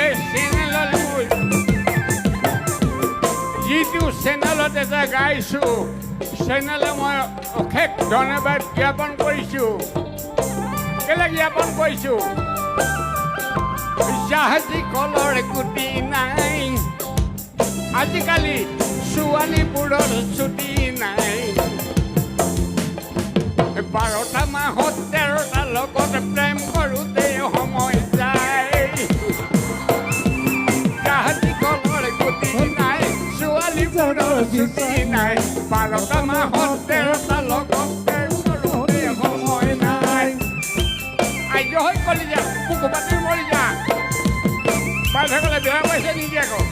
এই চেনেলত মোৰ যিটো চেনেলত এটা গাইছোঁ চেনেলে মই অশেষ ধন্যবাদ জ্ঞাপন কৰিছোঁ কেলে জ্ঞাপন কৰিছোঁ জাহাজী কলৰ গুটি নাই আজিকালি ছোৱালীবোৰৰ ছুটি নাই 12টা মাহত 13টা লগত প্ৰেম কৰোঁতে সময় যায় জাহাজী কলৰ গুটি নাই ছোৱালীবোৰৰ ছুটি নাই 12টা মাহত 13টা লগত প্ৰেম কৰোঁতে সময় নাই আইজ হৈ কলি যা বুকু পাতি মৰি যা পাই থাকলে বেয়া পাইছে নেকি আকৌ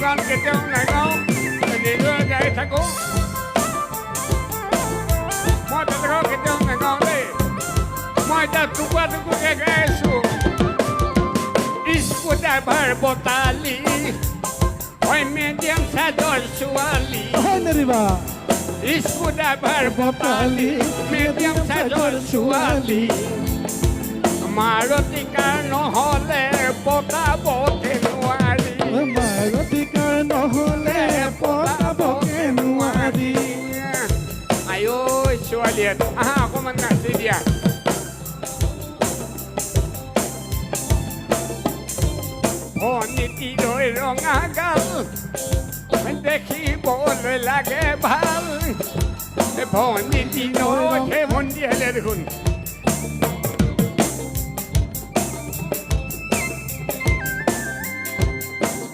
গান কেতিয়াও নাগাওঁ নিজৰে গাই থাকোঁ মই বেলেগক কেতিয়াও নাগাওঁ দেই মই এতিয়া টুকুৰা টুকুৰকৈ গাই আছোঁ স্কুল ড্ৰাইভাৰ বটালি মই মিডিয়াম চাইজৰ ছোৱালী স্কুল ড্ৰাইভাৰ বটালি মিডিয়াম চাইজৰ ছোৱালী মাৰুতি কাৰ নহ'লে বটাবতে নোৱাৰি নহ'লে পলাবকে নোৱাৰি আই ঐ ছোৱালীহঁত আহা অকণমান নাচি দিয়া ভনীটিলৈ ৰঙা গাল দেখিবলৈ লাগে ভাল ভনীটিলৈ সেই ভণ্টি আহিলে দেখোন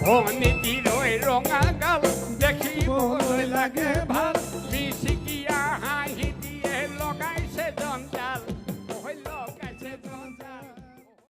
ভনীটিলৈ ৰঙা গাল দেখিবলৈ লাগে